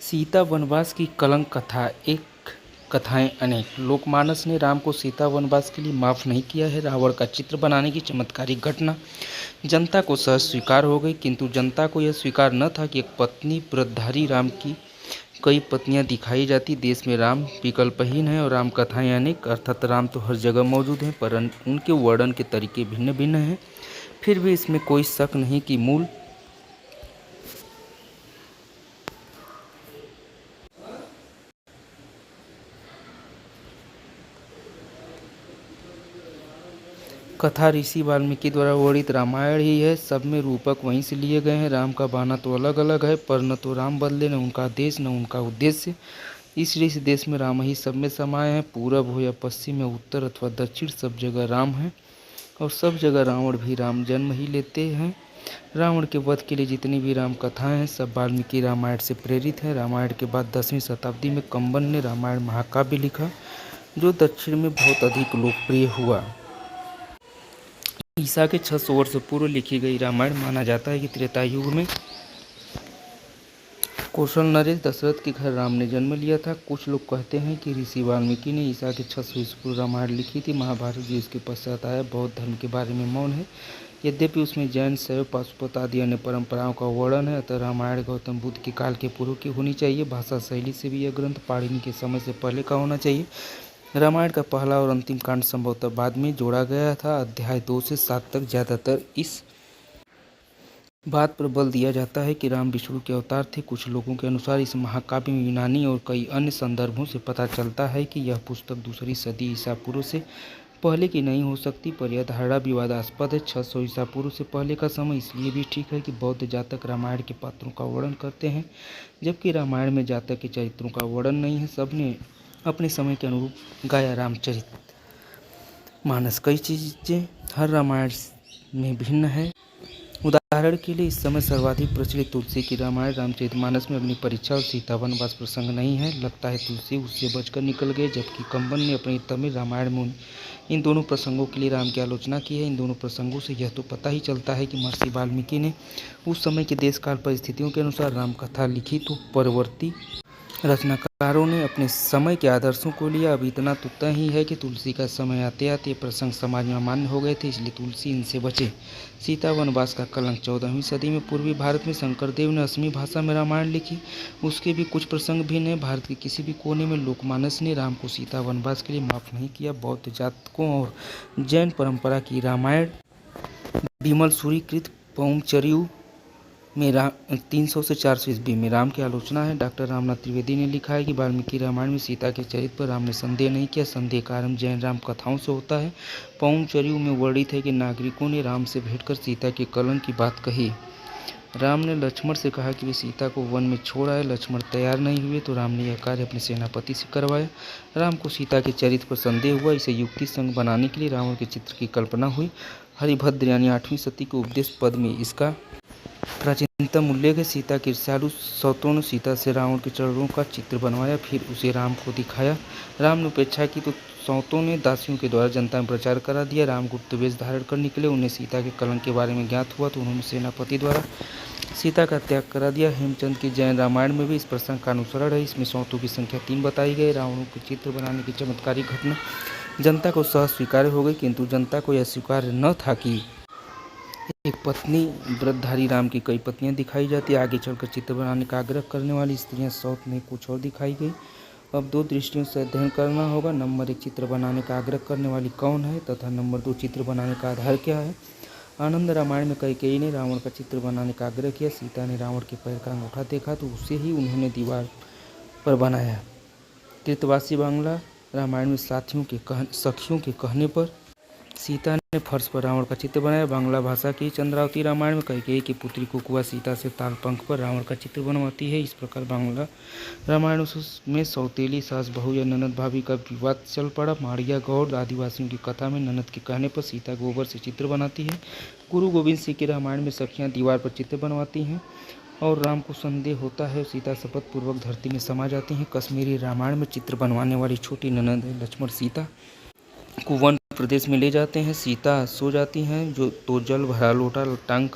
सीता वनवास की कलंक कथा एक कथाएं अनेक। लोकमानस ने राम को सीता वनवास के लिए माफ नहीं किया है। रावण का चित्र बनाने की चमत्कारिक घटना जनता को सहज स्वीकार हो गई, किंतु जनता को यह स्वीकार न था कि एक पत्नी व्रतधारी राम की कई पत्नियां दिखाई जाती। देश में राम विकल्पहीन है और राम कथाएं अनेक, अर्थात राम तो हर जगह मौजूद हैं, पर उनके वर्णन के तरीके भिन्न भिन्न हैं। फिर भी इसमें कोई शक नहीं कि मूल कथा ऋषि वाल्मीकि द्वारा वर्णित रामायण ही है। सब में रूपक वहीं से लिए गए हैं। राम का बहाना तो अलग अलग है, पर न तो राम बदले, न उनका देश, न उनका उद्देश्य। इसलिए इस देश में राम ही सब में समाये हैं। पूरब हो या पश्चिम या उत्तर अथवा दक्षिण, सब जगह राम है और सब जगह रावण भी राम जन्म ही लेते हैं। रावण के वध के लिए जितनी भी राम कथाएं हैं, सब वाल्मीकि रामायण से प्रेरित हैं। रामायण के बाद 10वीं शताब्दी में कंबन ने रामायण महाकाव्य लिखा, जो दक्षिण में बहुत अधिक लोकप्रिय हुआ। ईसा के 600 वर्ष पूर्व लिखी गई रामायण माना जाता है कि त्रेता युग में कौशल नरेश दशरथ के घर राम ने जन्म लिया था। कुछ लोग कहते हैं कि ऋषि वाल्मीकि ने ईसा के 600 ईस्वी पूर्व रामायण लिखी थी। महाभारत भी इसके पश्चात आया। बौद्ध धर्म के बारे में मौन है, यद्यपि उसमें जैन, शैव, पाशुपत आदि अन्य परंपराओं का वर्णन है। अतः रामायण गौतम बुद्ध के काल के पूर्व की होनी चाहिए। भाषा शैली से भी यह ग्रंथ पाणिनि के समय से पहले का होना चाहिए। रामायण का पहला और अंतिम कांड संभवतः बाद में जोड़ा गया था। अध्याय 2 से 7 तक ज्यादातर इस बात पर बल दिया जाता है कि राम विष्णु के अवतार थे। कुछ लोगों के अनुसार इस महाकाव्य में यूनानी और कई अन्य संदर्भों से पता चलता है कि यह पुस्तक दूसरी सदी ईसा पूर्व से पहले की नहीं हो सकती, पर यह धारणा विवादास्पद है। 600 ईसा पूर्व से पहले का समय इसलिए भी ठीक है कि बौद्ध जातक रामायण के पात्रों का वर्णन करते हैं, जबकि रामायण में जातक के चरित्रों का वर्णन नहीं है। सबने अपने समय के अनुरूप गाया रामचरित मानस। कई चीजें हर रामायण में भिन्न है। उदाहरण के लिए इस समय सर्वाधिक प्रचलित तुलसी की रामायण रामचरितमानस में अग्नि परीक्षा और सीता वनवास प्रसंग नहीं है। लगता है तुलसी उससे बचकर निकल गए, जबकि कंबन ने अपनी तमिल रामायण में इन दोनों प्रसंगों के लिए राम की आलोचना की है। इन दोनों प्रसंगों से यह तो पता ही चलता है कि महर्षि वाल्मीकि ने उस समय के देश काल परिस्थितियों के अनुसार राम कथा लिखी, तो परवर्ती रचनाकारों ने अपने समय के आदर्शों को लिया। अब इतना तो तय ही है कि तुलसी का समय आते आते ये प्रसंग समाज में अमान्य हो गए थे, इसलिए तुलसी इनसे बचे। सीता वनवास का कलंक 14वीं सदी में पूर्वी भारत में शंकरदेव ने असमी भाषा में रामायण लिखी। उसके भी कुछ प्रसंग भिन्न हैं। भारत के किसी भी कोने में लोकमानस ने राम को सीता वनवास के लिए माफ नहीं किया। बौद्ध जातकों और जैन परंपरा की रामायण विमल सूरीकृत पौमचर्यु में 300 से 400 ईस्वी में राम की आलोचना है। डॉक्टर रामनाथ त्रिवेदी ने लिखा है कि वाल्मीकि रामायण में सीता के चरित्र पर राम ने संदेह नहीं किया। संदेह का आरंभ जैन राम कथाओं से होता है। पौमचर्यु में वर्णित है कि नागरिकों ने राम से भेंट कर सीता के कलंक की बात कही। राम ने लक्ष्मण से कहा कि वे सीता को वन में छोड़ आए। लक्ष्मण तैयार नहीं हुए तो राम ने यह कार्य अपने सेनापति से करवाया। राम को सीता के चरित्र पर संदेह हुआ। इसे युक्ति संग बनाने के लिए रावण के चित्र की कल्पना हुई। हरिभद्र यानी 8वीं सदी के उपदेश पद में इसका प्राचीनतम उल्लेख है। सीता के ईर्ष्यालु सौतों ने सीता से रावण के चरणों का चित्र बनवाया, फिर उसे राम को दिखाया। राम ने उपेक्षा की तो सौतों ने दासियों के द्वारा जनता में प्रचार करा दिया। राम गुप्त वेश धारण कर निकले। उन्हें सीता के कलंक के बारे में ज्ञात हुआ तो उन्होंने सेनापति द्वारा सीता का त्याग करा दिया। हेमचंद की जैन रामायण में भी इस प्रसंग का अनुसरण है। इसमें सौतों की संख्या 3 बताई गई। रावणों के चित्र बनाने की चमत्कारिक घटना जनता को सहज स्वीकार्य हो गई, किंतु जनता को यह स्वीकार्य न था कि एक पत्नी व्रतधारी राम की कई पत्नियां दिखाई जाती। आगे चलकर चित्र बनाने का आग्रह करने वाली स्त्रियां सौत में कुछ और दिखाई गई। अब 2 दृष्टियों से अध्ययन करना होगा। नंबर 1, चित्र बनाने का आग्रह करने वाली कौन है, तथा नंबर 2, चित्र बनाने का आधार क्या है। आनंद रामायण में कैकेयी ने रावण का चित्र बनाने का आग्रह किया। सीता ने रावण के पैर का अंगूठा देखा तो उसे ही उन्होंने दीवार पर बनाया। कृतवासी बांग्ला रामायण में सखियों के कहने पर सीता ने फर्श पर रावण का चित्र बनाया। बांग्ला भाषा की चंद्रावती रामायण में कैकेयी की पुत्री कुकुआ सीता से तालपंख पर रावण का चित्र बनवाती है। इस प्रकार बांग्ला रामायण में सौतेली सास बहू या ननद भाभी का विवाद चल पड़ा। माड़िया गौड़ आदिवासियों की कथा में ननद के कहने पर सीता गोबर से चित्र बनाती है। गुरु गोविंद सिंह के रामायण में सखियां दीवार पर चित्र बनवाती हैं और राम को संदेह होता है। सीता शपथ पूर्वक धरती में समा जाती हैं। कश्मीरी रामायण में चित्र बनवाने वाली छोटी ननद है। लक्ष्मण सीता को वन प्रदेश में ले जाते हैं। सीता सो जाती हैं जो तो जल भरा लोटा टांग कर